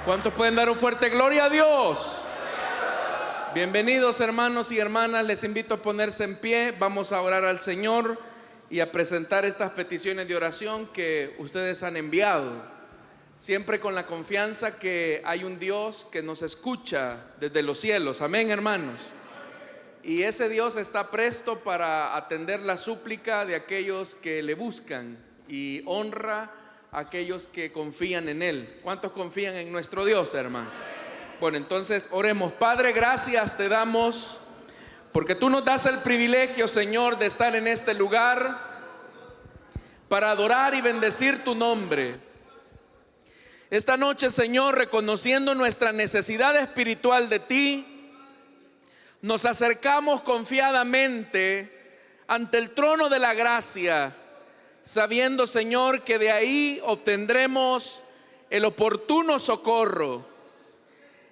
¿Cuántos pueden dar un fuerte gloria a Dios? Bienvenidos, hermanos y hermanas, les invito a ponerse en pie. Vamos a orar al Señor y a presentar estas peticiones de oración que ustedes han enviado, siempre con la confianza que hay un Dios que nos escucha desde los cielos. Amén, hermanos. Y ese Dios está presto para atender la súplica de aquellos que le buscan y honra a aquellos que confían en Él. ¿Cuántos confían en nuestro Dios, hermano? Bueno, entonces oremos. Padre, gracias te damos porque tú nos das el privilegio, Señor, de estar en este lugar para adorar y bendecir tu nombre. Esta noche, Señor, reconociendo nuestra necesidad espiritual de ti, nos acercamos confiadamente ante el trono de la gracia, sabiendo, Señor, que de ahí obtendremos el oportuno socorro.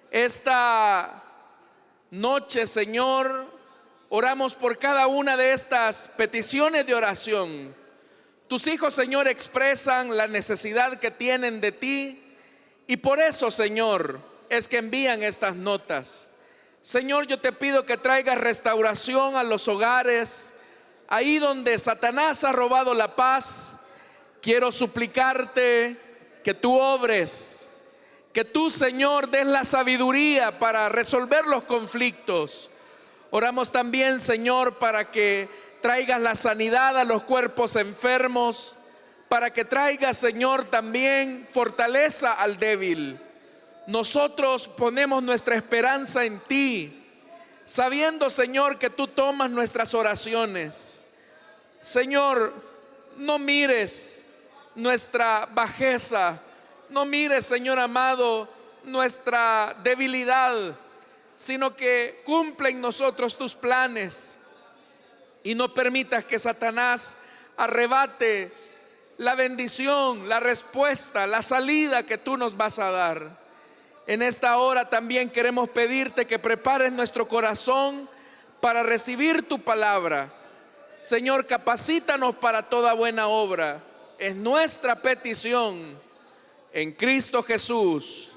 Esta noche, Señor, oramos por cada una de estas peticiones de oración. Tus hijos, Señor, expresan la necesidad que tienen de ti y por eso, Señor, es que envían estas notas. Señor, yo te pido que traigas restauración a los hogares, ahí donde Satanás ha robado la paz. Quiero suplicarte que tú obres, que tú, Señor, des la sabiduría para resolver los conflictos. Oramos también, Señor, para que traigas la sanidad a los cuerpos enfermos, para que traigas, Señor, también fortaleza al débil. Nosotros ponemos nuestra esperanza en ti, sabiendo, Señor, que tú tomas nuestras oraciones. Señor, no mires nuestra bajeza, no mires, Señor amado, nuestra debilidad, sino que cumple en nosotros tus planes y no permitas que Satanás arrebate la bendición, la respuesta, la salida que tú nos vas a dar. En esta hora también queremos pedirte que prepares nuestro corazón para recibir tu palabra. Señor, capacítanos para toda buena obra. Es nuestra petición en Cristo Jesús.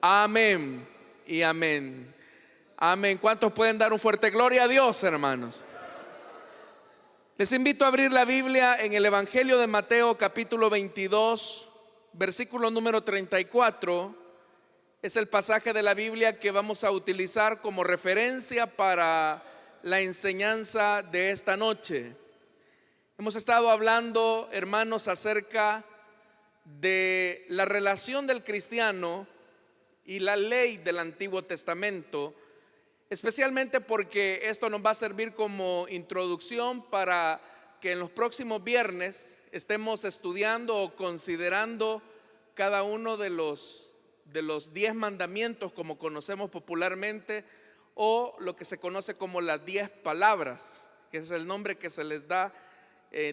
Amén y amén. Amén. ¿Cuántos pueden dar un fuerte gloria a Dios, hermanos? Les invito a abrir la Biblia en el Evangelio de Mateo, capítulo 22, versículo número 34. Es el pasaje de la Biblia que vamos a utilizar como referencia para la enseñanza de esta noche. Hemos estado hablando, hermanos, acerca de la relación del cristiano y la ley del Antiguo Testamento, especialmente porque esto nos va a servir como introducción para que en los próximos viernes estemos estudiando o considerando cada uno de los 10 mandamientos, como conocemos popularmente, o lo que se conoce como las 10 palabras, que es el nombre que se les da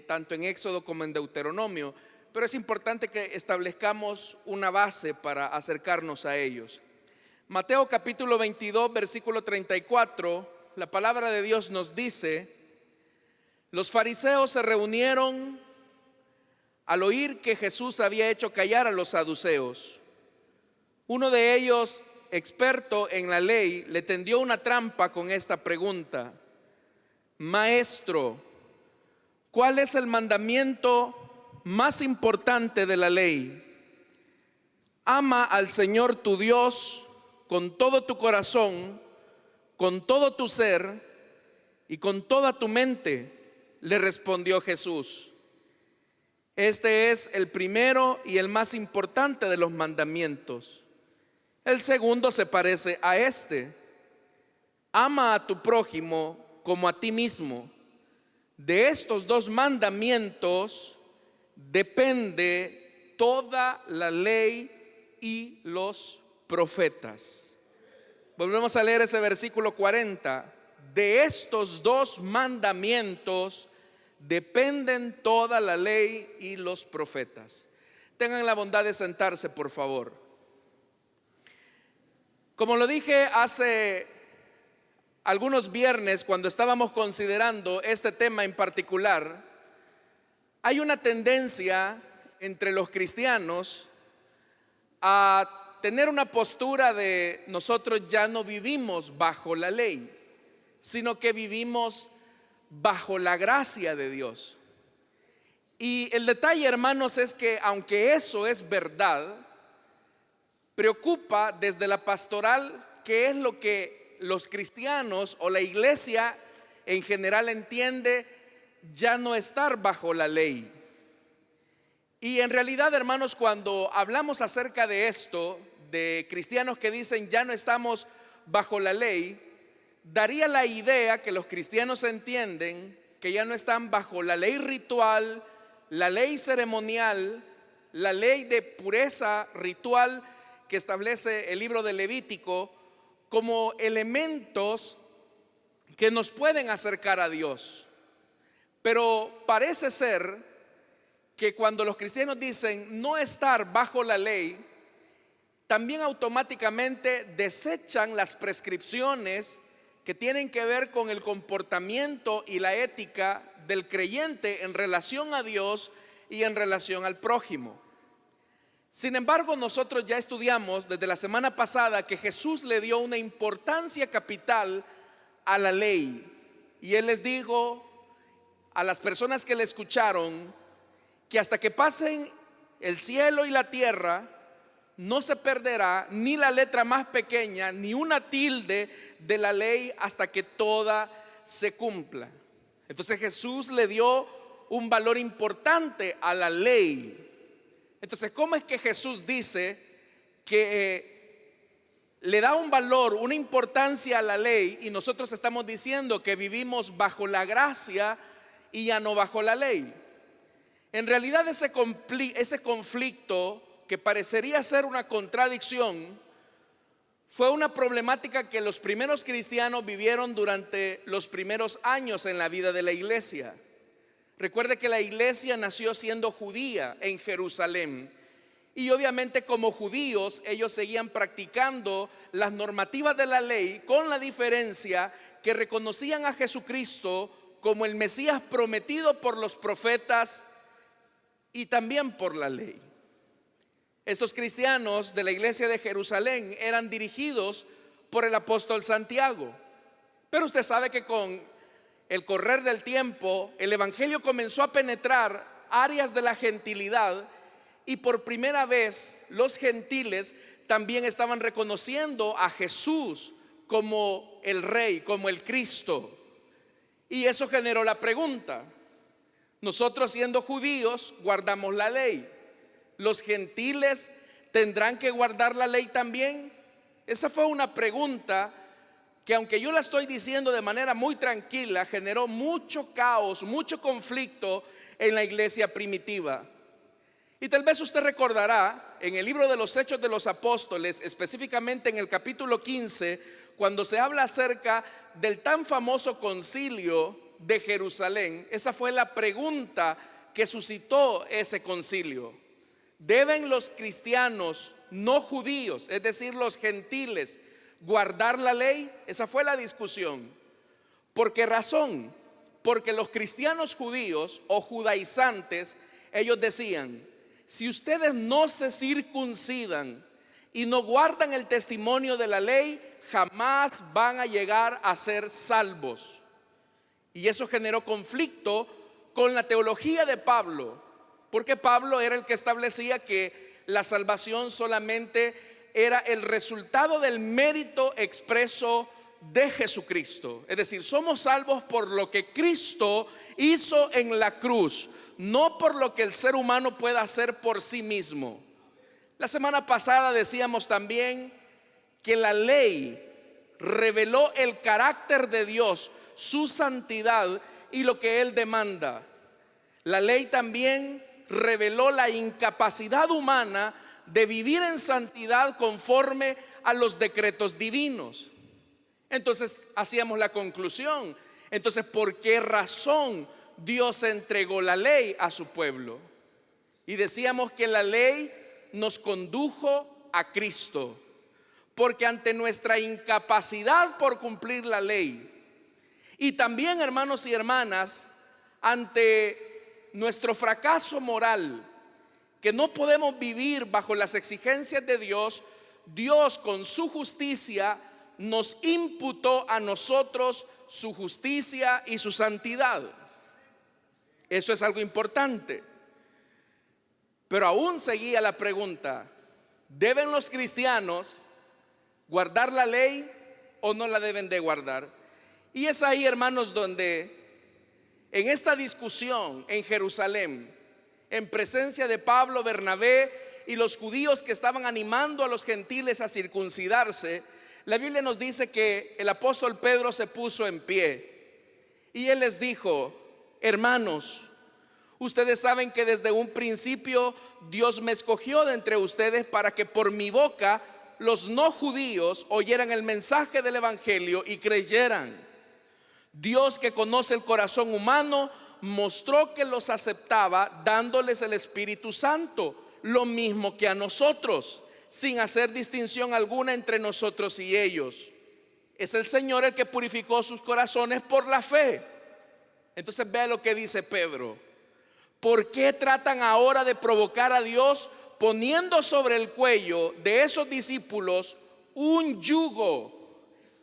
tanto en Éxodo como en Deuteronomio. Pero es importante que establezcamos una base para acercarnos a ellos. Mateo capítulo 22, versículo 34, la palabra de Dios nos dice: los fariseos se reunieron al oír que Jesús había hecho callar a los saduceos. Uno de ellos, experto en la ley, le tendió una trampa con esta pregunta: Maestro, ¿cuál es el mandamiento más importante de la ley? Ama al Señor tu Dios con todo tu corazón, con todo tu ser y con toda tu mente, le respondió Jesús. Este es el primero y el más importante de los mandamientos. El segundo se parece a este: ama a tu prójimo como a ti mismo. De estos dos mandamientos depende toda la ley y los profetas. Volvemos a leer ese versículo 40. De estos dos mandamientos dependen toda la ley y los profetas. Tengan la bondad de sentarse, por favor. Como lo dije hace algunos viernes cuando estábamos considerando este tema en particular, hay una tendencia entre los cristianos a tener una postura de nosotros ya no vivimos bajo la ley, sino que vivimos bajo la gracia de Dios. Y el detalle, hermanos, es que aunque eso es verdad, preocupa desde la pastoral qué es lo que los cristianos o la iglesia en general entiende ya no estar bajo la ley. Y en realidad, hermanos, cuando hablamos acerca de esto, de cristianos que dicen ya no estamos bajo la ley, daría la idea que los cristianos entienden que ya no están bajo la ley ritual, la ley ceremonial, la ley de pureza ritual que establece el libro de Levítico como elementos que nos pueden acercar a Dios. Pero parece ser que cuando los cristianos dicen no estar bajo la ley, también automáticamente desechan las prescripciones que tienen que ver con el comportamiento y la ética del creyente en relación a Dios y en relación al prójimo. Sin embargo, nosotros ya estudiamos desde la semana pasada que Jesús le dio una importancia capital a la ley. Y Él les dijo a las personas que le escucharon que hasta que pasen el cielo y la tierra, no se perderá ni la letra más pequeña, ni una tilde de la ley hasta que toda se cumpla. Entonces Jesús le dio un valor importante a la ley. Entonces, ¿cómo es que Jesús dice que le da un valor, una importancia a la ley, y nosotros estamos diciendo que vivimos bajo la gracia y ya no bajo la ley? En realidad ese conflicto que parecería ser una contradicción fue una problemática que los primeros cristianos vivieron durante los primeros años en la vida de la iglesia. Recuerde que la iglesia nació siendo judía en Jerusalén y obviamente como judíos ellos seguían practicando las normativas de la ley, con la diferencia que reconocían a Jesucristo como el Mesías prometido por los profetas y también por la ley. Estos cristianos de la iglesia de Jerusalén eran dirigidos por el apóstol Santiago. Pero usted sabe que con el correr del tiempo, el evangelio comenzó a penetrar áreas de la gentilidad y por primera vez los gentiles también estaban reconociendo a Jesús como el Rey, como el Cristo. Y eso generó la pregunta: nosotros siendo judíos guardamos la ley, ¿los gentiles tendrán que guardar la ley también? Esa fue una pregunta que, aunque yo la estoy diciendo de manera muy tranquila, generó mucho caos, mucho conflicto en la iglesia primitiva. Y tal vez usted recordará en el libro de los Hechos de los Apóstoles, específicamente en el capítulo 15, cuando se habla acerca del tan famoso concilio de Jerusalén. Esa fue la pregunta que suscitó ese concilio: ¿deben los cristianos no judíos, es decir, los gentiles, guardar la ley? Esa fue la discusión. ¿Por qué razón? Porque los cristianos judíos o judaizantes, ellos decían: si ustedes no se circuncidan y no guardan el testimonio de la ley, jamás van a llegar a ser salvos. Y eso generó conflicto con la teología de Pablo, porque Pablo era el que establecía que la salvación solamente era el resultado del mérito expreso de Jesucristo. Es decir, somos salvos por lo que Cristo hizo en la cruz, no por lo que el ser humano pueda hacer por sí mismo. La semana pasada decíamos también que la ley reveló el carácter de Dios, su santidad y lo que Él demanda. La ley también reveló la incapacidad humana de vivir en santidad conforme a los decretos divinos. Entonces hacíamos la conclusión: entonces, ¿por qué razón Dios entregó la ley a su pueblo? Y decíamos que la ley nos condujo a Cristo, porque ante nuestra incapacidad por cumplir la ley, y también, hermanos y hermanas, ante nuestro fracaso moral, que no podemos vivir bajo las exigencias de Dios, Dios con su justicia nos imputó a nosotros su justicia y su santidad. Eso es algo importante. Pero aún seguía la pregunta: ¿deben los cristianos guardar la ley o no la deben de guardar? Y es ahí, hermanos, donde en esta discusión en Jerusalén, en presencia de Pablo, Bernabé y los judíos que estaban animando a los gentiles a circuncidarse, la Biblia nos dice que el apóstol Pedro se puso en pie y él les dijo: hermanos, ustedes saben que desde un principio Dios me escogió de entre ustedes para que por mi boca los no judíos oyeran el mensaje del evangelio y creyeran. Dios, que conoce el corazón humano, mostró que los aceptaba dándoles el Espíritu Santo, lo mismo que a nosotros, sin hacer distinción alguna entre nosotros y ellos. Es el Señor el que purificó sus corazones por la fe. Entonces vea lo que dice Pedro: ¿por qué tratan ahora de provocar a Dios poniendo sobre el cuello de esos discípulos un yugo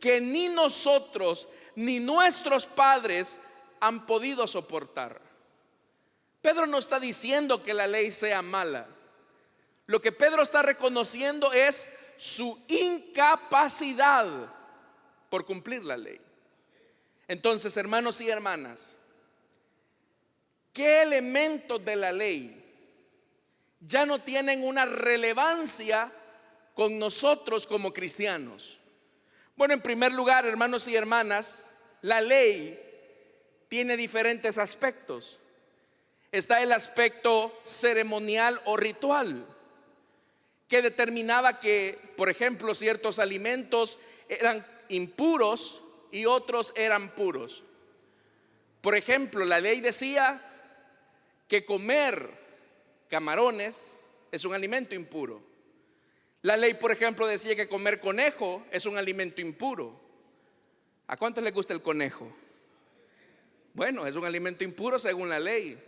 que ni nosotros ni nuestros padres han podido soportar? Pedro no está diciendo que la ley sea mala. Lo que Pedro está reconociendo es su incapacidad por cumplir la ley. Entonces, hermanos y hermanas, ¿qué elementos de la ley ya no tienen una relevancia con nosotros como cristianos? Bueno, en primer lugar, hermanos y hermanas, la ley tiene diferentes aspectos. Está el aspecto ceremonial o ritual, que determinaba que, por ejemplo, ciertos alimentos eran impuros y otros eran puros. Por ejemplo, la ley decía que comer camarones es un alimento impuro. La ley, por ejemplo, decía que comer conejo es un alimento impuro. ¿A cuántos les gusta el conejo? Bueno, es un alimento impuro según la ley.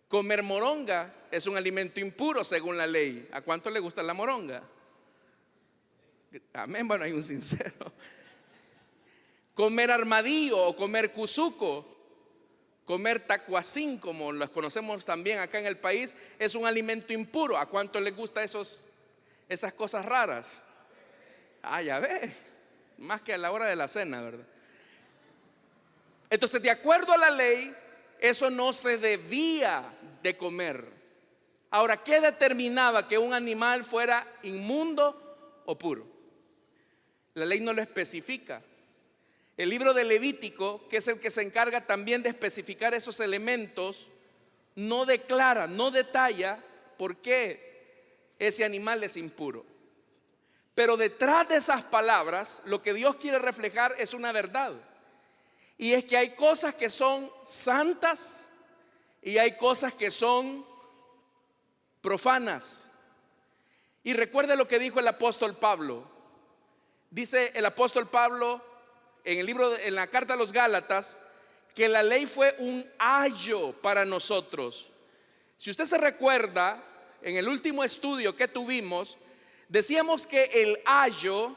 Comer moronga es un alimento impuro según la ley. ¿A cuántos les gusta la moronga? Amén, bueno, hay un sincero. Comer armadillo o comer cuzuco, comer tacuacín, como las conocemos también acá en el país, es un alimento impuro. ¿A cuántos les gusta esas cosas raras? Ya ve, más que a la hora de la cena, ¿verdad? Entonces, de acuerdo a la ley, eso no se debía de comer. Ahora, ¿qué determinaba que un animal fuera inmundo o puro? La ley no lo especifica. El libro de Levítico, que es el que se encarga también de especificar esos elementos, no declara, no detalla por qué ese animal es impuro. Pero detrás de esas palabras, lo que Dios quiere reflejar es una verdad. Y es que hay cosas que son santas y hay cosas que son profanas. Y recuerde lo que dijo el apóstol Pablo. Dice el apóstol Pablo en la carta a los Gálatas, que la ley fue un ayo para nosotros. Si usted se recuerda, en el último estudio que tuvimos, decíamos que el ayo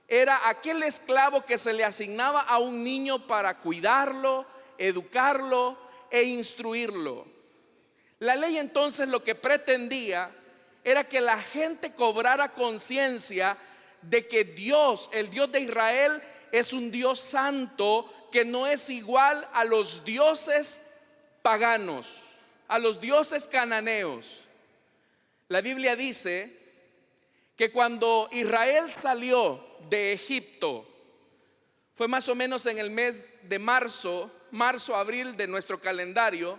era aquel esclavo que se le asignaba a un niño para cuidarlo, educarlo e instruirlo. La ley entonces lo que pretendía era que la gente cobrara conciencia de que Dios, el Dios de Israel, es un Dios santo que no es igual a los dioses paganos, a los dioses cananeos. La Biblia dice que cuando Israel salió de Egipto, fue más o menos en el mes de marzo, abril de nuestro calendario,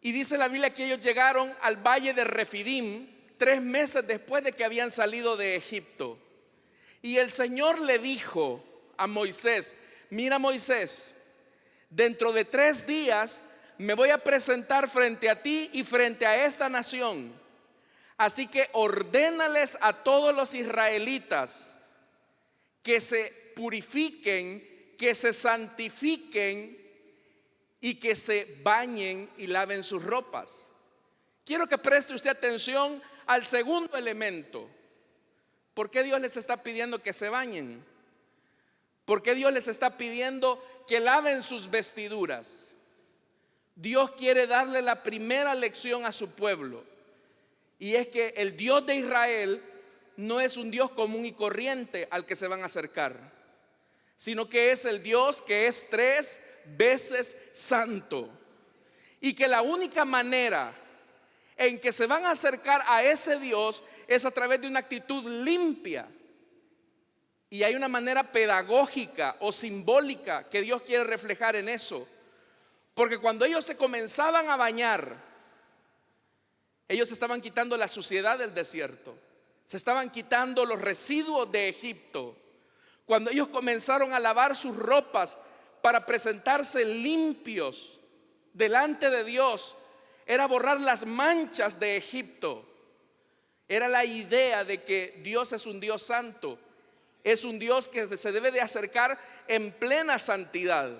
y dice la Biblia que ellos llegaron al valle de Refidim 3 meses después de que habían salido de Egipto. Y el Señor le dijo a Moisés: mira, Moisés, dentro de 3 días me voy a presentar frente a ti y frente a esta nación. Así que ordénales a todos los israelitas que se purifiquen, que se santifiquen y que se bañen y laven sus ropas. Quiero que preste usted atención al segundo elemento. ¿Por qué Dios les está pidiendo que se bañen? ¿Por qué Dios les está pidiendo que laven sus vestiduras? Dios quiere darle la primera lección a su pueblo, y es que el Dios de Israel no es un Dios común y corriente al que se van a acercar, sino que es el Dios que es 3 veces santo, y que la única manera en que se van a acercar a ese Dios es a través de una actitud limpia. Y hay una manera pedagógica o simbólica que Dios quiere reflejar en eso, porque cuando ellos se comenzaban a bañar, ellos estaban quitando la suciedad del desierto, se estaban quitando los residuos de Egipto. Cuando ellos comenzaron a lavar sus ropas para presentarse limpios delante de Dios, era borrar las manchas de Egipto. Era la idea de que Dios es un Dios santo, es un Dios que se debe de acercar en plena santidad.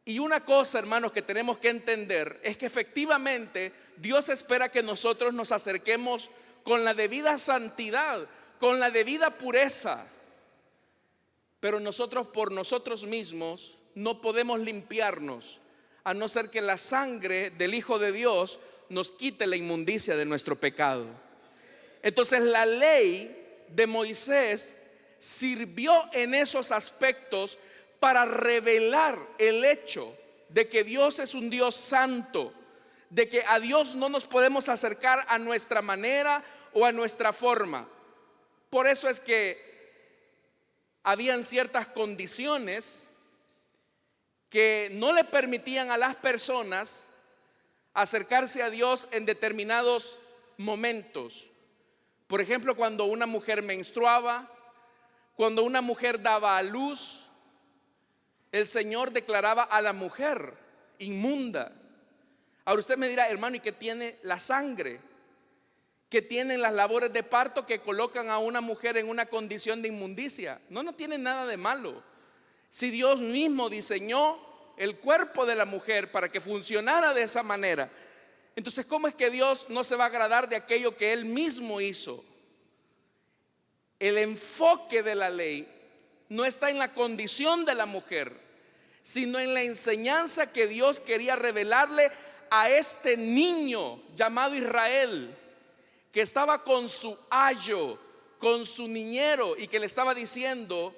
Y una cosa, hermanos, que tenemos que entender es que efectivamente Dios espera que nosotros nos acerquemos con la debida santidad, con la debida pureza. Pero nosotros por nosotros mismos no podemos limpiarnos, a no ser que la sangre del Hijo de Dios nos quite la inmundicia de nuestro pecado. Entonces la ley de Moisés sirvió en esos aspectos para revelar el hecho de que Dios es un Dios santo, de que a Dios no nos podemos acercar a nuestra manera o a nuestra forma. Por eso es que habían ciertas condiciones que no le permitían a las personas acercarse a Dios en determinados momentos. Por ejemplo, cuando una mujer menstruaba, cuando una mujer daba a luz, el Señor declaraba a la mujer inmunda. Ahora usted me dirá, hermano, ¿y qué tiene la sangre? ¿Qué tienen las labores de parto que colocan a una mujer en una condición de inmundicia? No tiene nada de malo. Si Dios mismo diseñó el cuerpo de la mujer para que funcionara de esa manera, entonces ¿cómo es que Dios no se va a agradar de aquello que Él mismo hizo? El enfoque de la ley no está en la condición de la mujer, sino en la enseñanza que Dios quería revelarle a este niño llamado Israel, que estaba con su ayo, con su niñero, y que le estaba diciendo: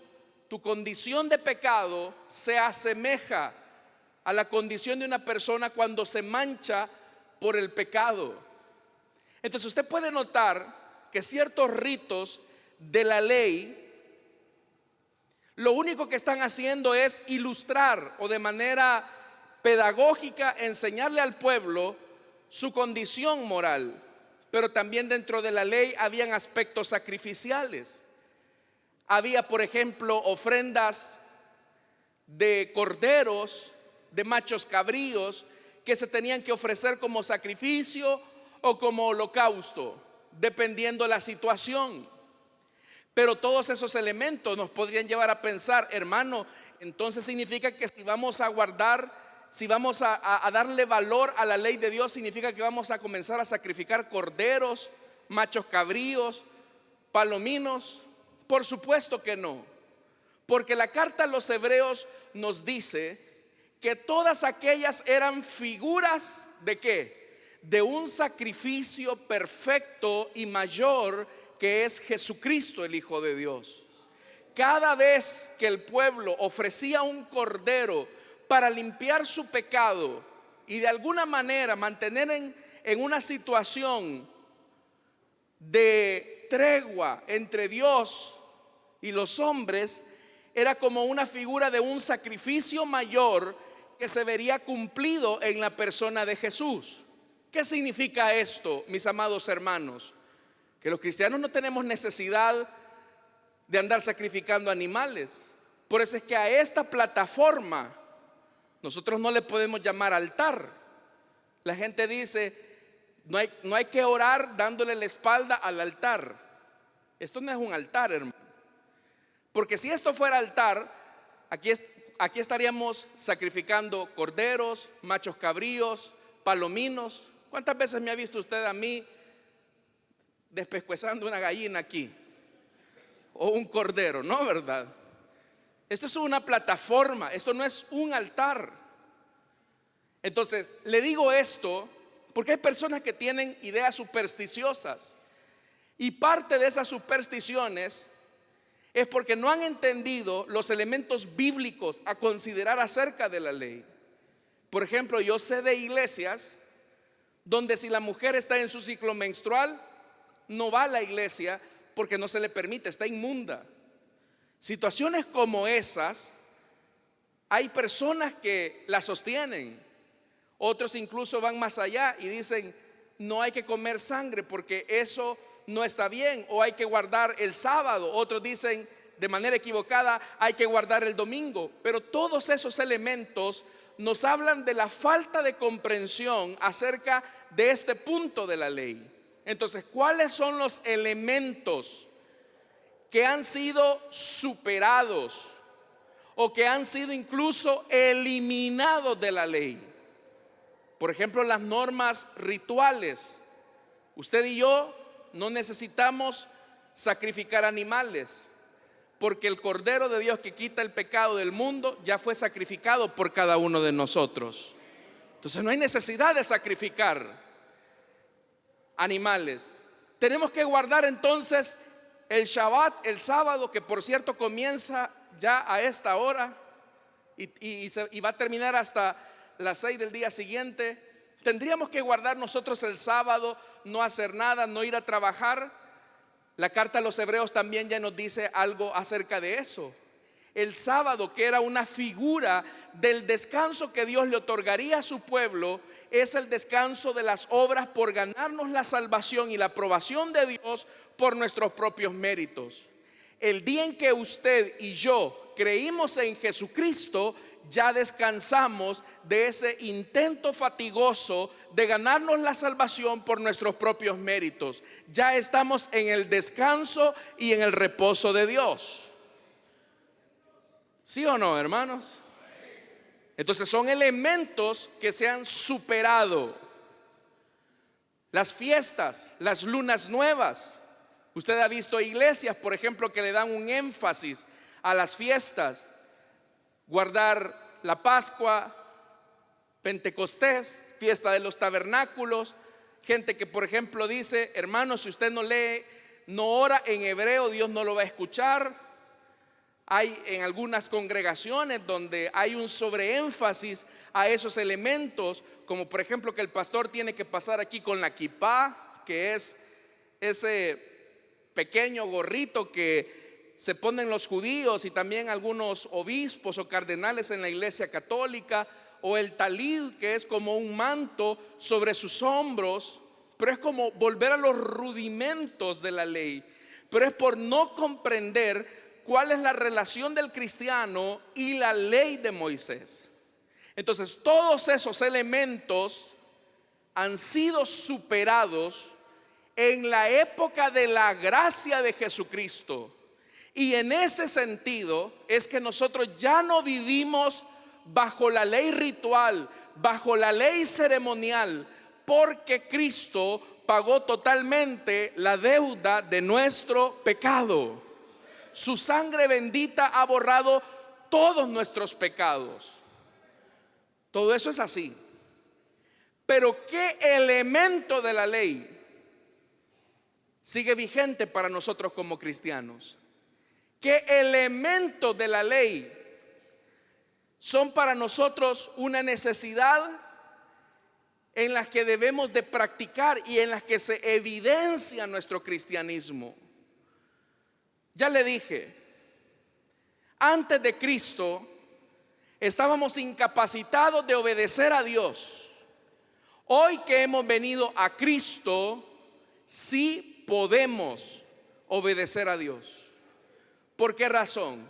tu condición de pecado se asemeja a la condición de una persona cuando se mancha por el pecado. Entonces usted puede notar que ciertos ritos de la ley lo único que están haciendo es ilustrar o de manera pedagógica enseñarle al pueblo su condición moral. Pero también dentro de la ley habían aspectos sacrificiales. Había, por ejemplo, ofrendas de corderos, de machos cabríos, que se tenían que ofrecer como sacrificio o como holocausto, dependiendo la situación. Pero todos esos elementos nos podrían llevar a pensar, hermano, entonces significa que si vamos a guardar, si vamos a darle valor a la ley de Dios, significa que vamos a comenzar a sacrificar corderos, machos cabríos, palominos. Por supuesto que no, porque la carta a los hebreos nos dice que todas aquellas eran figuras ¿de qué? De un sacrificio perfecto y mayor, que es Jesucristo, el Hijo de Dios. Cada vez que el pueblo ofrecía un cordero para limpiar su pecado y de alguna manera mantener en una situación de tregua entre Dios y los hombres, era como una figura de un sacrificio mayor que se vería cumplido en la persona de Jesús. ¿Qué significa esto, mis amados hermanos? Que los cristianos no tenemos necesidad de andar sacrificando animales. Por eso es que a esta plataforma nosotros no le podemos llamar altar. La gente dice, no hay que orar dándole la espalda al altar. Esto no es un altar, hermano. Porque si esto fuera altar, aquí estaríamos sacrificando corderos, machos cabríos, palominos. ¿Cuántas veces me ha visto usted a mí? Yo no sé si usted ha visto, pero yo he visto a muchas personas, hermano, que están sacrificando corderos, machos cabríos, palominos. ¿Cuántas veces me ha visto usted a mí? Yo no sé si usted ha visto, pero yo he visto a muchas personas sacrificando corderos, machos cabríos, palominos. despescuezando una gallina aquí o un cordero, ¿no, verdad? Esto es una plataforma, esto no es un altar. Entonces, le digo esto porque hay personas que tienen ideas supersticiosas y parte de esas supersticiones es porque no han entendido los elementos bíblicos a considerar acerca de la ley. Por ejemplo, yo sé de iglesias donde si la mujer está en su ciclo menstrual, no va a la iglesia porque no se le permite, está inmunda. Situaciones como esas, hay personas que las sostienen. Otros incluso van más allá y dicen, no hay que comer sangre porque eso no está bien, o hay que guardar el sábado. Otros dicen de manera equivocada, hay que guardar el domingo. Pero todos esos elementos nos hablan de la falta de comprensión acerca de este punto de la ley. Entonces, ¿cuáles son los elementos que han sido superados o que han sido incluso eliminados de la ley? Por ejemplo, las normas rituales. Usted y yo no necesitamos sacrificar animales, porque el Cordero de Dios que quita el pecado del mundo ya fue sacrificado por cada uno de nosotros. Entonces no hay necesidad de sacrificar animales. Tenemos que guardar entonces el Shabbat, el sábado, que por cierto comienza ya a esta hora y va a terminar hasta las 6 del día siguiente. Tendríamos que guardar nosotros el sábado, no hacer nada, no ir a trabajar. La carta a los Hebreos también ya nos dice algo acerca de eso. El sábado, que era una figura del descanso que Dios le otorgaría a su pueblo, es el descanso de las obras por ganarnos la salvación y la aprobación de Dios por nuestros propios méritos. El día en que usted y yo creímos en Jesucristo, ya descansamos de ese intento fatigoso de ganarnos la salvación por nuestros propios méritos. Ya estamos en el descanso y en el reposo de Dios. ¿Sí o no, hermanos? Entonces son elementos que se han superado. Las fiestas, las lunas nuevas. Usted ha visto iglesias, por ejemplo, que le dan un énfasis a las fiestas. Guardar la Pascua, Pentecostés, fiesta de los tabernáculos. Gente que por ejemplo dice, hermano, si usted no lee, no ora en hebreo, Dios no lo va a escuchar. Hay en algunas congregaciones donde hay un sobreénfasis a esos elementos, como por ejemplo que el pastor tiene que pasar aquí con la kipá, que es ese pequeño gorrito que se ponen los judíos y también algunos obispos o cardenales en la iglesia católica, o el talid, que es como un manto sobre sus hombros. Pero es como volver a los rudimentos de la ley, pero es por no comprender cuál es la relación del cristiano y la ley de Moisés. Entonces todos esos elementos han sido superados en la época de la gracia de Jesucristo. Y en ese sentido es que nosotros ya no vivimos bajo la ley ritual, bajo la ley ceremonial, porque Cristo pagó totalmente la deuda de nuestro pecado. Su sangre bendita ha borrado todos nuestros pecados. Todo eso es así. Pero ¿qué elemento de la ley sigue vigente para nosotros como cristianos? ¿Qué elementos de la ley son para nosotros una necesidad en las que debemos de practicar y en las que se evidencia nuestro cristianismo? Ya le dije, antes de Cristo estábamos incapacitados de obedecer a Dios. Hoy que hemos venido a Cristo, sí podemos obedecer a Dios. ¿Por qué razón?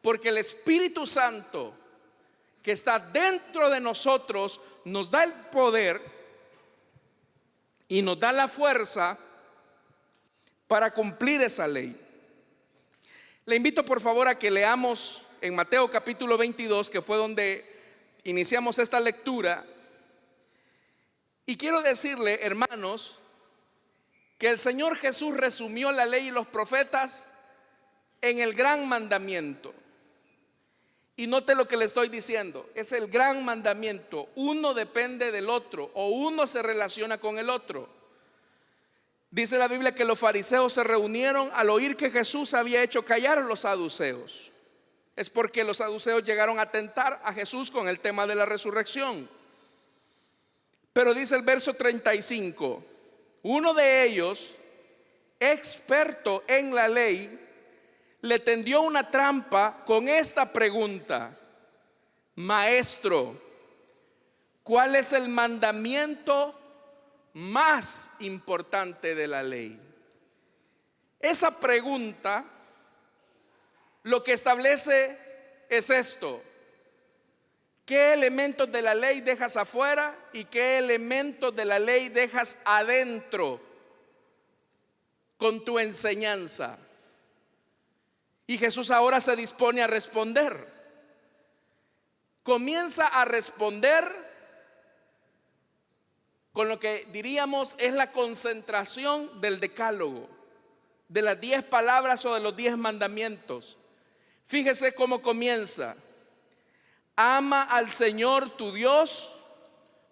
Porque el Espíritu Santo que está dentro de nosotros nos da el poder y nos da la fuerza para cumplir esa ley. Le invito por favor a que leamos en Mateo capítulo 22, que fue donde iniciamos esta lectura. Y quiero decirle, hermanos, que el Señor Jesús resumió la ley y los profetas en el gran mandamiento. Y note lo que le estoy diciendo, es el gran mandamiento. Uno depende del otro, o uno se relaciona con el otro. Dice la Biblia que los fariseos se reunieron al oír que Jesús había hecho callar a los saduceos. Es porque los saduceos llegaron a tentar a Jesús con el tema de la resurrección. Pero dice el verso 35, uno de ellos, experto en la ley, le tendió una trampa con esta pregunta: Maestro, ¿cuál es el mandamiento más importante de la ley? Esa pregunta lo que establece es esto: ¿qué elementos de la ley dejas afuera y qué elementos de la ley dejas adentro con tu enseñanza? Y Jesús ahora se dispone a responder. Comienza a responder con lo que diríamos es la concentración del decálogo, de las 10 palabras o de los 10 mandamientos. Fíjese cómo comienza: ama al Señor tu Dios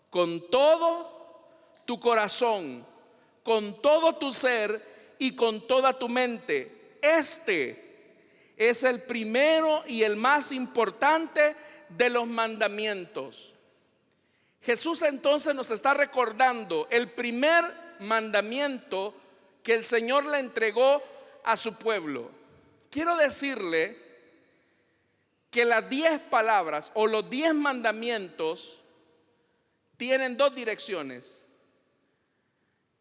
con todo tu corazón, con todo tu ser y con toda tu mente. Este es el primero y el más importante de los mandamientos. Jesús entonces nos está recordando el primer mandamiento que el Señor le entregó a su pueblo. Quiero decirle que las 10 palabras o los 10 mandamientos tienen 2 direcciones.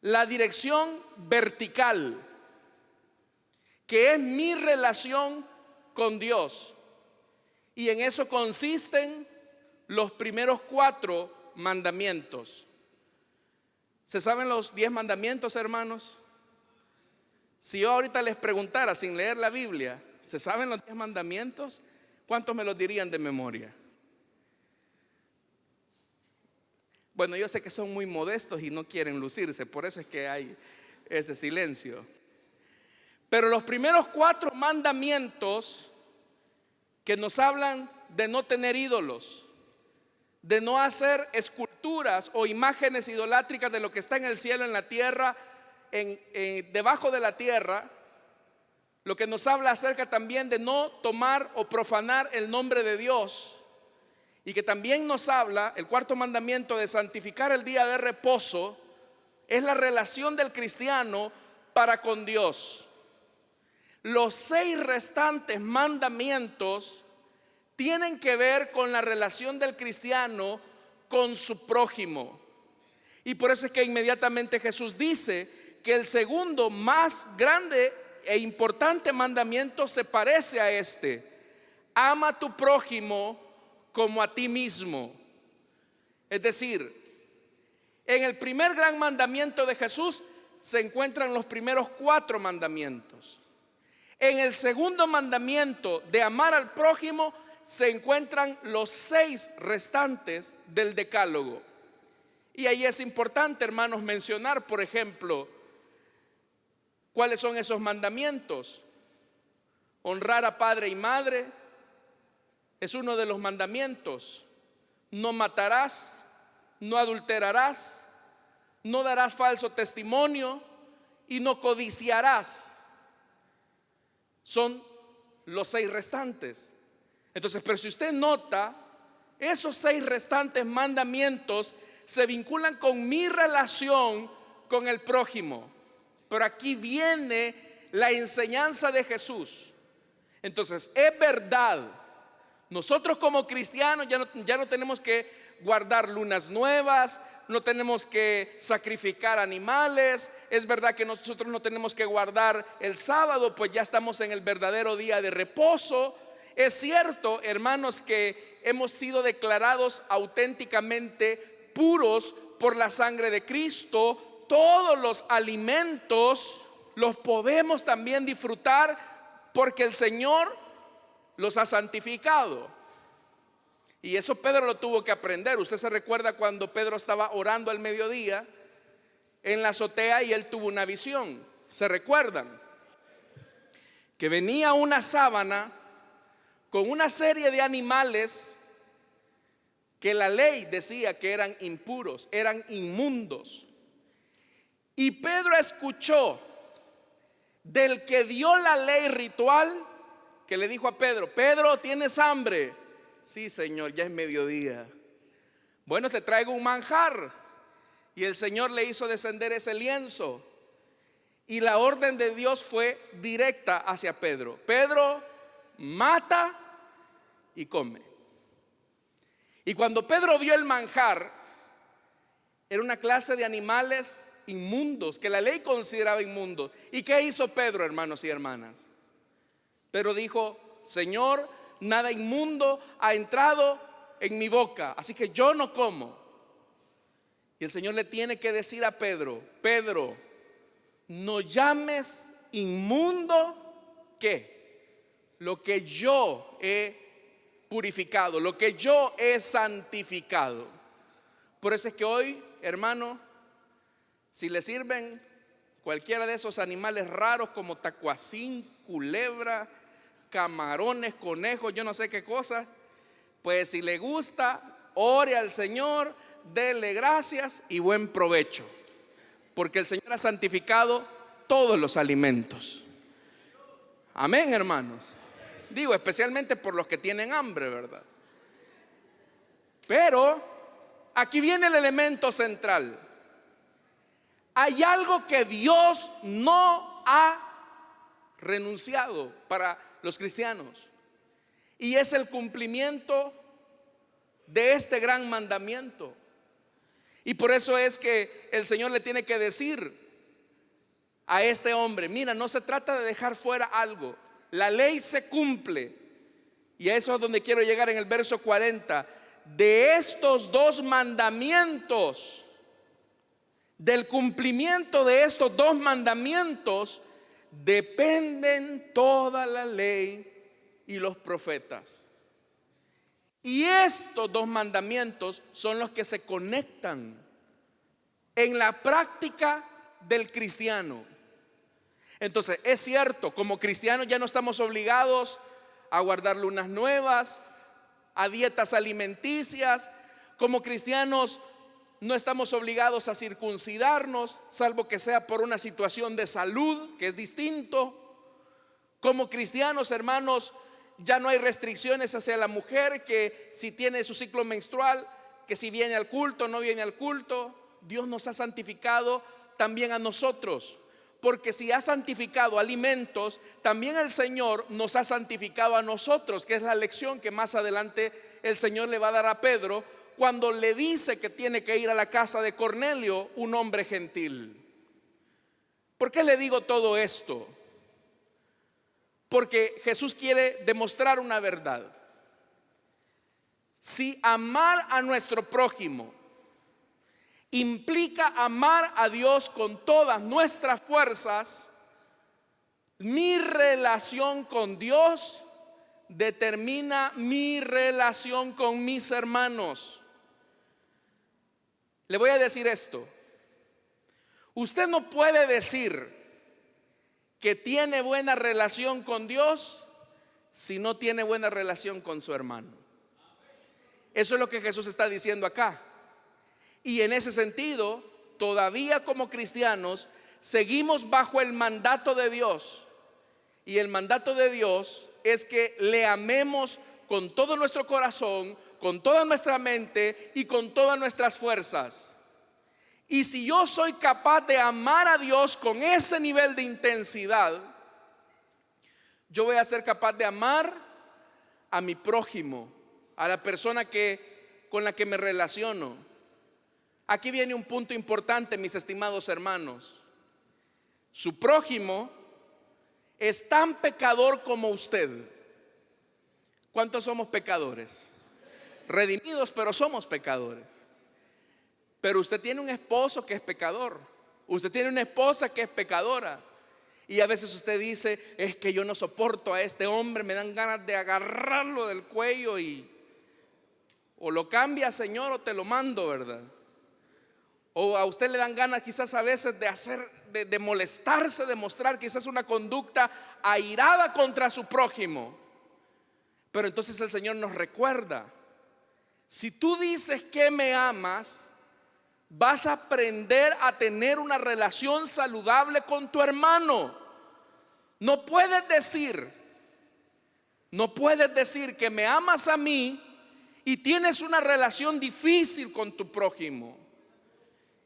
La dirección vertical, que es mi relación con Dios, y en eso consisten los primeros 4 mandamientos. ¿Se saben los 10 mandamientos, hermanos? Si yo ahorita les preguntara sin leer la Biblia, ¿se saben los 10 mandamientos? ¿Cuántos me los dirían de memoria? Bueno, yo sé que son muy modestos y no quieren lucirse, por eso es que hay ese silencio. Pero los primeros 4 mandamientos que nos hablan de no tener ídolos, de no hacer esculturas o imágenes idolátricas de lo que está en el cielo, en la tierra, debajo de la tierra, lo que nos habla acerca también de no tomar o profanar el nombre de Dios, y que también nos habla, el 4º mandamiento, de santificar el día de reposo, es la relación del cristiano para con Dios. Los 6 restantes mandamientos tienen que ver con la relación del cristiano con su prójimo. Y por eso es que inmediatamente Jesús dice que el segundo más grande e importante mandamiento se parece a este: ama a tu prójimo como a ti mismo. Es decir, en el primer gran mandamiento de Jesús se encuentran los primeros 4 mandamientos. En el segundo mandamiento de amar al prójimo se encuentran los 6 restantes del decálogo. Y ahí es importante, hermanos, mencionar, por ejemplo, ¿cuáles son esos mandamientos? Honrar a padre y madre es uno de los mandamientos. No matarás, no adulterarás, no darás falso testimonio y no codiciarás. Son los 6 restantes. Entonces, pero si usted nota, esos 6 restantes mandamientos se vinculan con mi relación con el prójimo. Pero aquí viene la enseñanza de Jesús. Entonces, es verdad, nosotros como cristianos ya no tenemos que guardar lunas nuevas, no tenemos que sacrificar animales. Es verdad que nosotros no tenemos que guardar el sábado, pues ya estamos en el verdadero día de reposo. Es cierto, hermanos, que hemos sido declarados auténticamente puros por la sangre de Cristo. Todos los alimentos los podemos también disfrutar porque el Señor los ha santificado. Y eso Pedro lo tuvo que aprender. Usted se recuerda cuando Pedro estaba orando al mediodía en la azotea y él tuvo una visión. ¿Se recuerdan? Que venía una sábana con una serie de animales que la ley decía que eran impuros, eran inmundos. Y Pedro escuchó del que dio la ley ritual, que le dijo a Pedro: Pedro, ¿tienes hambre? Sí, Señor, ya es mediodía. Bueno, te traigo un manjar. Y el Señor le hizo descender ese lienzo. Y la orden de Dios fue directa hacia Pedro: Pedro, mata y come. Y cuando Pedro vio el manjar, era una clase de animales inmundos que la ley consideraba inmundos. ¿Y qué hizo Pedro, hermanos y hermanas? Pedro dijo: Señor, nada inmundo ha entrado en mi boca, así que yo no como. Y el Señor le tiene que decir a Pedro: Pedro, no llames inmundo, ¿qué? Lo que yo he purificado, lo que yo he santificado. Por eso es que hoy, hermano, si le sirven cualquiera de esos animales raros como tacuacín, culebra, camarones, conejos, yo no sé qué cosa, pues si le gusta, ore al Señor, dele gracias y buen provecho, porque el Señor ha santificado todos los alimentos. Amén, hermanos. Digo, especialmente por los que tienen hambre, ¿verdad? Pero aquí viene el elemento central. Hay algo que Dios no ha renunciado para los cristianos, y es el cumplimiento de este gran mandamiento. Y por eso es que el Señor le tiene que decir a este hombre: mira, no se trata de dejar fuera algo, la ley se cumple. Y a eso es donde quiero llegar en el verso 40. De estos dos mandamientos, del cumplimiento de estos dos mandamientos, dependen toda la ley y los profetas. Y estos dos mandamientos son los que se conectan en la práctica del cristiano. Entonces, es cierto, como cristianos ya no estamos obligados a guardar lunas nuevas, a dietas alimenticias. Como cristianos no estamos obligados a circuncidarnos, salvo que sea por una situación de salud, que es distinto. Como cristianos, hermanos, ya no hay restricciones hacia la mujer, que si tiene su ciclo menstrual, que si viene al culto, no viene al culto. Dios nos ha santificado también a nosotros, porque si ha santificado alimentos, también el Señor nos ha santificado a nosotros, que es la lección que más adelante el Señor le va a dar a Pedro cuando le dice que tiene que ir a la casa de Cornelio, un hombre gentil. ¿Por qué le digo todo esto? Porque Jesús quiere demostrar una verdad. Si amar a nuestro prójimo implica amar a Dios con todas nuestras fuerzas, mi relación con Dios determina mi relación con mis hermanos. Le voy a decir esto: usted no puede decir que tiene buena relación con Dios si no tiene buena relación con su hermano. Eso es lo que Jesús está diciendo acá. Y en ese sentido, todavía como cristianos seguimos bajo el mandato de Dios. Y el mandato de Dios es que le amemos con todo nuestro corazón, con toda nuestra mente y con todas nuestras fuerzas. Y si yo soy capaz de amar a Dios con ese nivel de intensidad, yo voy a ser capaz de amar a mi prójimo, a la persona con la que me relaciono. Aquí viene un punto importante, mis estimados hermanos. Su prójimo es tan pecador como usted. ¿Cuántos somos pecadores? Redimidos, pero somos pecadores. Pero usted tiene un esposo que es pecador. Usted tiene una esposa que es pecadora. Y a veces usted dice: es que yo no soporto a este hombre, me dan ganas de agarrarlo del cuello y o lo cambia, Señor, o te lo mando, ¿verdad? O a usted le dan ganas quizás a veces de molestarse, de mostrar quizás una conducta airada contra su prójimo. Pero entonces el Señor nos recuerda: si tú dices que me amas, vas a aprender a tener una relación saludable con tu hermano. No puedes decir que me amas a mí y tienes una relación difícil con tu prójimo.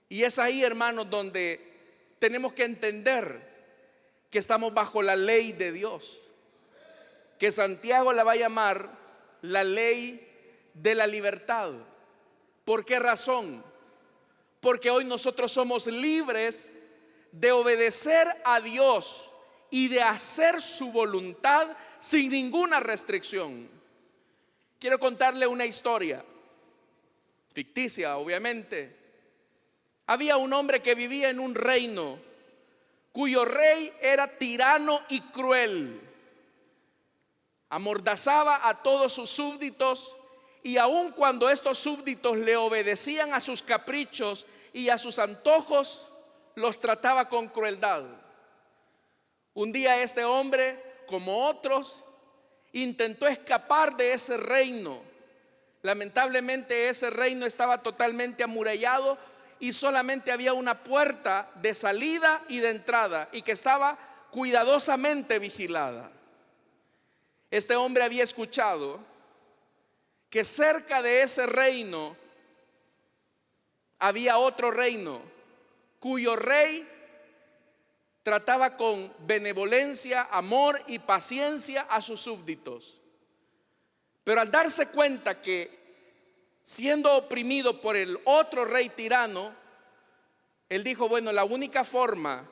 Y es ahí, hermanos, donde tenemos que entender que estamos bajo la ley de Dios, que Santiago la va a llamar la ley de la libertad. ¿Por qué razón? Porque hoy nosotros somos libres de obedecer a Dios y de hacer su voluntad sin ninguna restricción. Quiero contarle una historia ficticia, obviamente. Había un hombre que vivía en un reino cuyo rey era tirano y cruel. Amordazaba a todos sus súbditos, y aun cuando estos súbditos le obedecían a sus caprichos y a sus antojos, los trataba con crueldad. Un día este hombre, como otros, intentó escapar de ese reino. Lamentablemente ese reino estaba totalmente amurallado y solamente había una puerta de salida y de entrada, y que estaba cuidadosamente vigilada. Este hombre había escuchado que cerca de ese reino había otro reino cuyo rey trataba con benevolencia, amor y paciencia a sus súbditos. Pero al darse cuenta que siendo oprimido por el otro rey tirano, él dijo: bueno, la única forma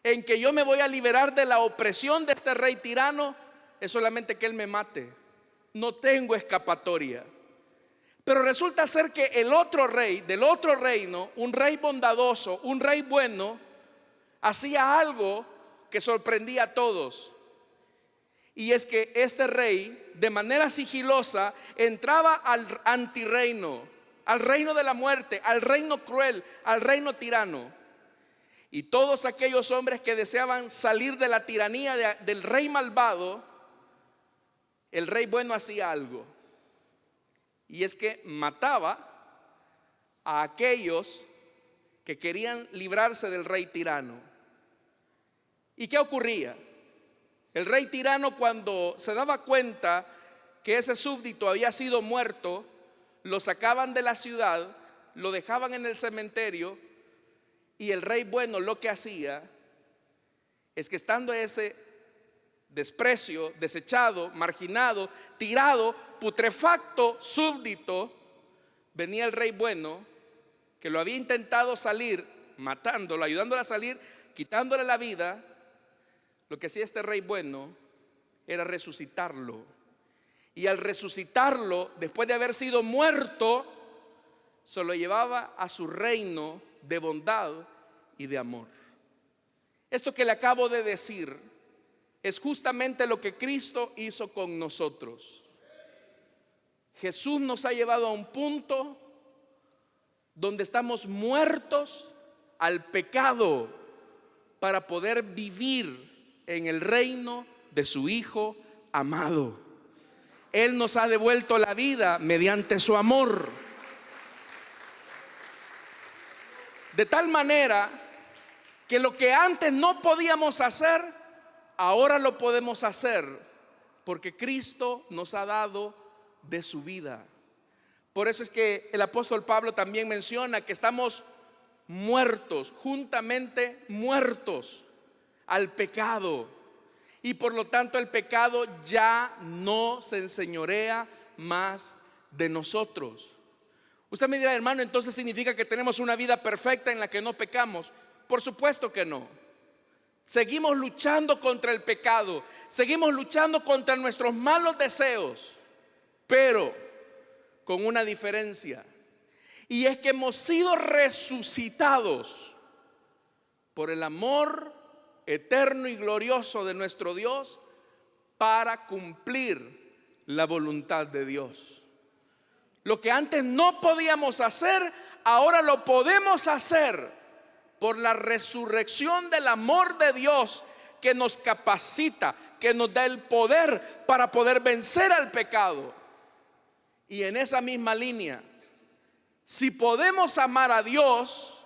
en que yo me voy a liberar de la opresión de este rey tirano es solamente que él me mate. No tengo escapatoria. Pero resulta ser que el otro rey del otro reino, un rey bondadoso, un rey bueno, hacía algo que sorprendía a todos. Y es que este rey, de manera sigilosa, entraba al antirreino, al reino de la muerte, al reino cruel, al reino tirano. Y todos aquellos hombres que deseaban salir de la tiranía del rey malvado, el rey bueno hacía algo. Y es que mataba a aquellos que querían librarse del rey tirano. ¿Y qué ocurría? El rey tirano, cuando se daba cuenta que ese súbdito había sido muerto, lo sacaban de la ciudad, lo dejaban en el cementerio, y el rey bueno lo que hacía es que, estando ese desprecio, desechado, marginado, tirado, putrefacto súbdito, venía el rey bueno que lo había intentado salir, matándolo, ayudándole a salir, quitándole la vida. Lo que hacía este rey bueno era resucitarlo. Y al resucitarlo, después de haber sido muerto, se lo llevaba a su reino de bondad y de amor. Esto que le acabo de decir es justamente lo que Cristo hizo con nosotros. Jesús nos ha llevado a un punto donde estamos muertos al pecado para poder vivir en el reino de su Hijo amado. Él nos ha devuelto la vida mediante su amor, de tal manera que lo que antes no podíamos hacer, ahora lo podemos hacer, porque Cristo nos ha dado de su vida. Por eso es que el apóstol Pablo también menciona que estamos muertos, juntamente muertos al pecado, y por lo tanto el pecado ya no se enseñorea más de nosotros. Usted me dirá: hermano, entonces significa que tenemos una vida perfecta en la que no pecamos. Por supuesto que no. Seguimos luchando contra el pecado, seguimos luchando contra nuestros malos deseos, pero con una diferencia, y es que hemos sido resucitados por el amor eterno y glorioso de nuestro Dios para cumplir la voluntad de Dios. Lo que antes no podíamos hacer, ahora lo podemos hacer por la resurrección del amor de Dios que nos capacita, que nos da el poder para poder vencer al pecado. Y en esa misma línea, si podemos amar a Dios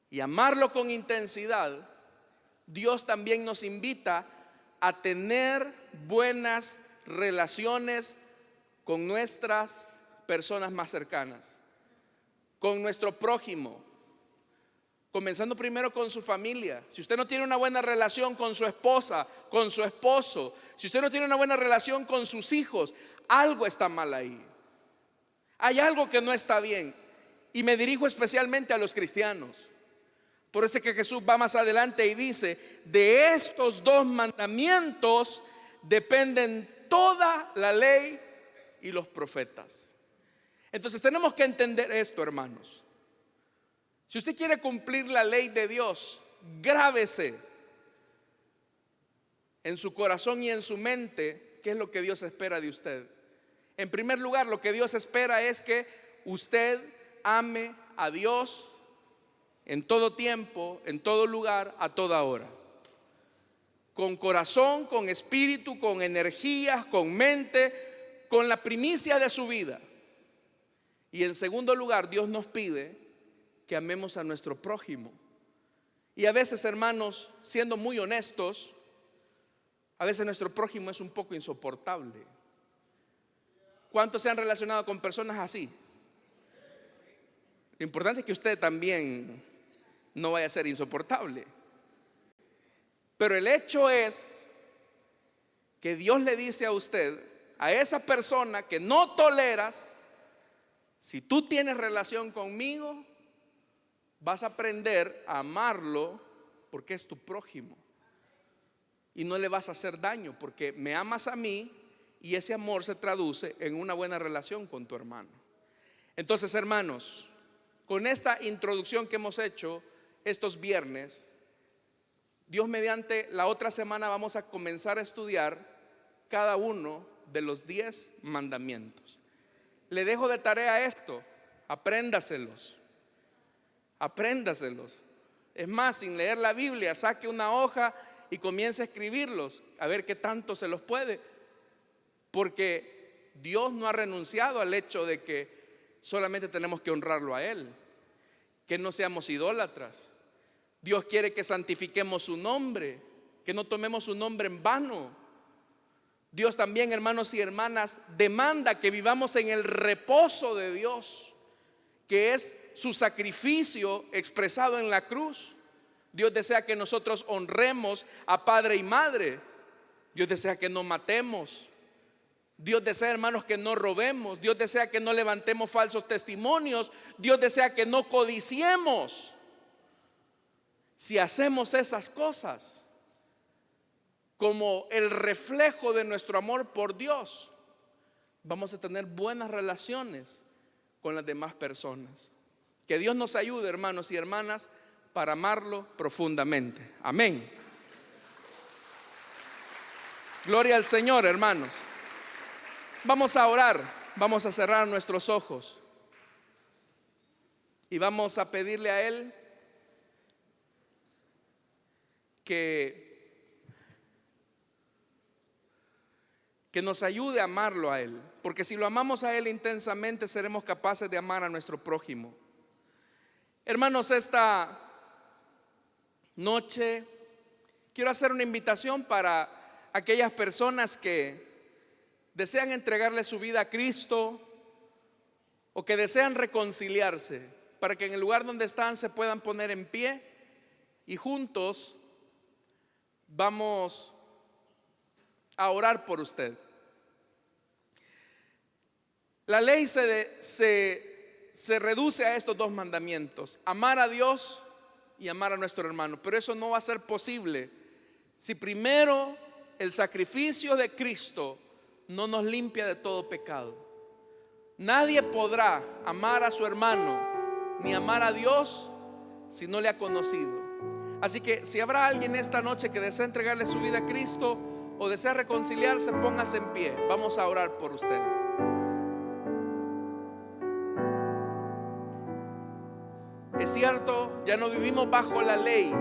y amarlo con intensidad, Dios también nos invita a tener buenas relaciones con nuestras personas más cercanas, con nuestro prójimo, comenzando primero con su familia. Si usted no tiene una buena relación con su esposa, con su esposo, si usted no tiene una buena relación con sus hijos, algo está mal ahí. Hay algo que no está bien. Y me dirijo especialmente a los cristianos. Por eso es que Jesús va más adelante y dice: de estos dos mandamientos dependen toda la ley y los profetas. Entonces tenemos que entender esto, hermanos. Si usted quiere cumplir la ley de Dios, grábese en su corazón y en su mente qué es lo que Dios espera de usted. En primer lugar, lo que Dios espera es que usted ame a Dios en todo tiempo, en todo lugar, a toda hora. Con corazón, con espíritu, con energías, con mente, con la primicia de su vida. Y en segundo lugar, Dios nos pide que amemos a nuestro prójimo. Y a veces, hermanos, siendo muy honestos, a veces nuestro prójimo es un poco insoportable. ¿Cuántos se han relacionado con personas así? Lo importante es que usted también no vaya a ser insoportable. Pero el hecho es que Dios le dice a usted, a esa persona que no toleras: si tú tienes relación conmigo, vas a aprender a amarlo porque es tu prójimo. Y no le vas a hacer daño porque me amas a mí, y ese amor se traduce en una buena relación con tu hermano. Entonces, hermanos, con esta introducción que hemos hecho estos viernes, Dios mediante, la otra semana vamos a comenzar a estudiar cada uno de los 10 mandamientos. Le dejo de tarea esto: apréndaselos. Es más, sin leer la Biblia, saque una hoja y comience a escribirlos, a ver qué tanto se los puede. Porque Dios no ha renunciado al hecho de que solamente tenemos que honrarlo a Él, que no seamos idólatras. Dios quiere que santifiquemos su nombre, que no tomemos su nombre en vano. Dios también, hermanos y hermanas, demanda que vivamos en el reposo de Dios, que es su sacrificio expresado en la cruz. Dios desea que nosotros honremos a padre y madre. Dios desea que no matemos. Dios desea, hermanos, que no robemos. Dios desea que no levantemos falsos testimonios. Dios desea que no codiciemos. Si hacemos esas cosas como el reflejo de nuestro amor por Dios, vamos a tener buenas relaciones con las demás personas. Que Dios nos ayude, hermanos y hermanas, para amarlo profundamente. Amén. Gloria al Señor, hermanos. Vamos a orar, vamos a cerrar nuestros ojos y vamos a pedirle a Él que nos ayude a amarlo a Él, porque si lo amamos a Él intensamente, seremos capaces de amar a nuestro prójimo. Hermanos, esta noche quiero hacer una invitación para aquellas personas que desean entregarle su vida a Cristo o que desean reconciliarse, para que en el lugar donde están se puedan poner en pie y juntos vamos a orar por usted. La ley se reduce a estos dos mandamientos: amar a Dios y amar a nuestro hermano. Pero eso no va a ser posible si primero el sacrificio de Cristo no nos limpia de todo pecado. Nadie podrá amar a su hermano ni amar a Dios si no le ha conocido. Así que si habrá alguien esta noche que desea entregarle su vida a Cristo o desea reconciliarse, póngase en pie. Vamos a orar por usted. cierto? Ya no vivimos bajo la ley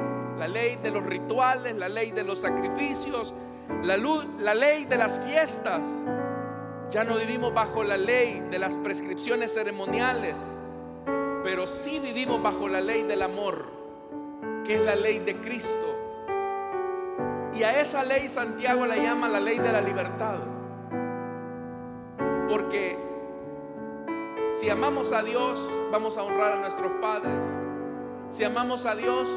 de los rituales, la ley de los sacrificios, la ley de las fiestas. Ya no vivimos bajo la ley de las prescripciones ceremoniales, pero sí vivimos bajo la ley del amor, que es la ley de Cristo. Y a esa ley Santiago la llama la ley de la libertad, porque si amamos a Dios, vamos a honrar a nuestros padres. Si amamos a Dios,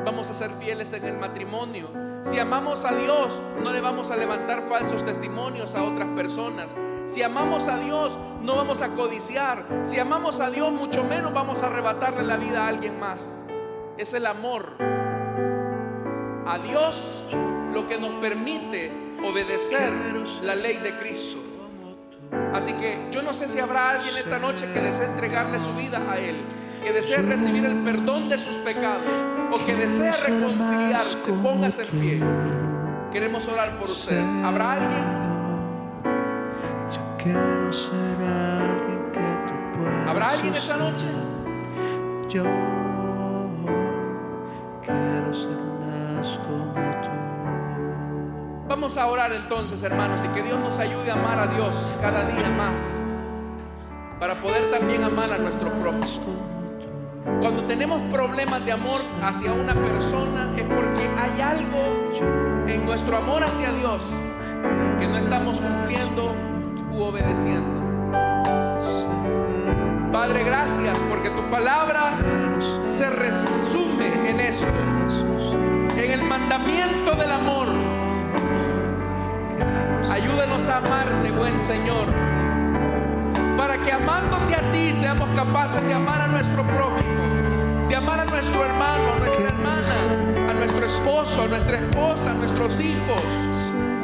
vamos a ser fieles en el matrimonio. Si amamos a Dios, no le vamos a levantar falsos testimonios a otras personas. Si amamos a Dios, no vamos a codiciar. Si amamos a Dios, mucho menos vamos a arrebatarle la vida a alguien más. Es el amor a Dios lo que nos permite obedecer la ley de Cristo. Así que yo no sé si habrá alguien esta noche que desee entregarle su vida a Él, que desee recibir el perdón de sus pecados, o que desea reconciliarse. Póngase en pie. Queremos orar por usted. ¿Habrá alguien? ¿Habrá alguien esta noche? Yo quiero ser más como tú. Vamos a orar entonces, hermanos, y que Dios nos ayude a amar a Dios cada día más, para poder también amar a nuestro prójimo. Cuando tenemos problemas de amor hacia una persona, es porque hay algo en nuestro amor hacia Dios que no estamos cumpliendo u obedeciendo. Padre, gracias porque tu palabra se resume en esto, en el mandamiento del amor. Ayúdanos a amarte, buen Señor, para que amándote a ti seamos capaces de amar a nuestro prójimo, de amar a nuestro hermano, a nuestra hermana, a nuestro esposo, a nuestra esposa, a nuestros hijos,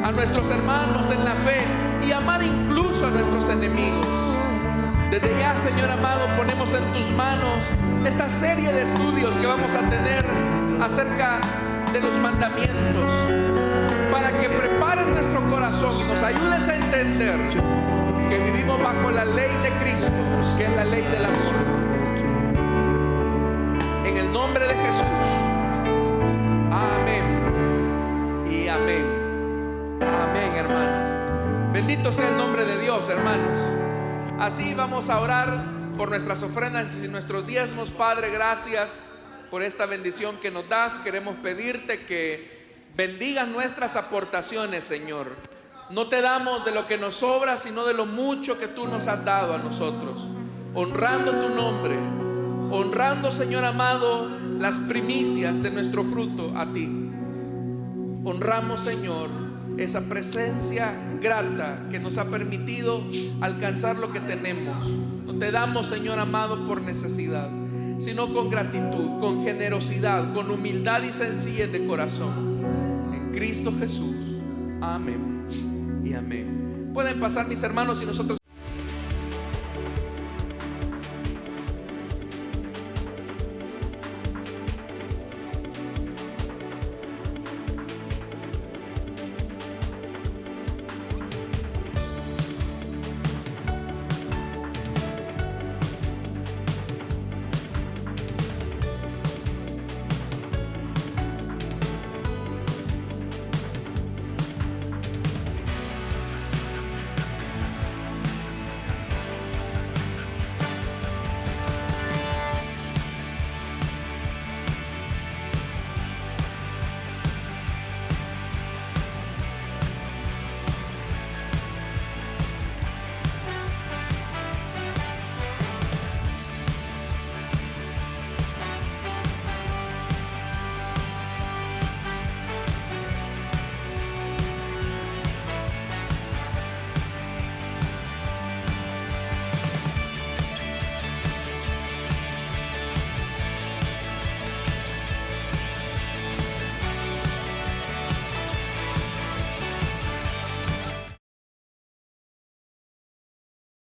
a nuestros hermanos en la fe, y amar incluso a nuestros enemigos. Desde ya, Señor amado, ponemos en tus manos esta serie de estudios que vamos a tener acerca de los mandamientos, para que preparen nuestro corazón y nos ayudes a entender que vivimos bajo la ley de Cristo, que es la ley del amor. En el nombre de Jesús. Amén y amén. Amén, hermanos. Bendito sea el nombre de Dios, hermanos. Así vamos a orar por nuestras ofrendas y nuestros diezmos. Padre, gracias por esta bendición que nos das. Queremos pedirte que bendigas nuestras aportaciones, Señor. No te damos de lo que nos sobra, sino de lo mucho que tú nos has dado a nosotros, honrando tu nombre, honrando, Señor amado, las primicias de nuestro fruto a ti. Honramos, Señor, esa presencia grata que nos ha permitido alcanzar lo que tenemos. No te damos, Señor amado, por necesidad, sino con gratitud, con generosidad, con humildad y sencillez de corazón. En Cristo Jesús. Amén y amén. Pueden pasar, mis hermanos, y nosotros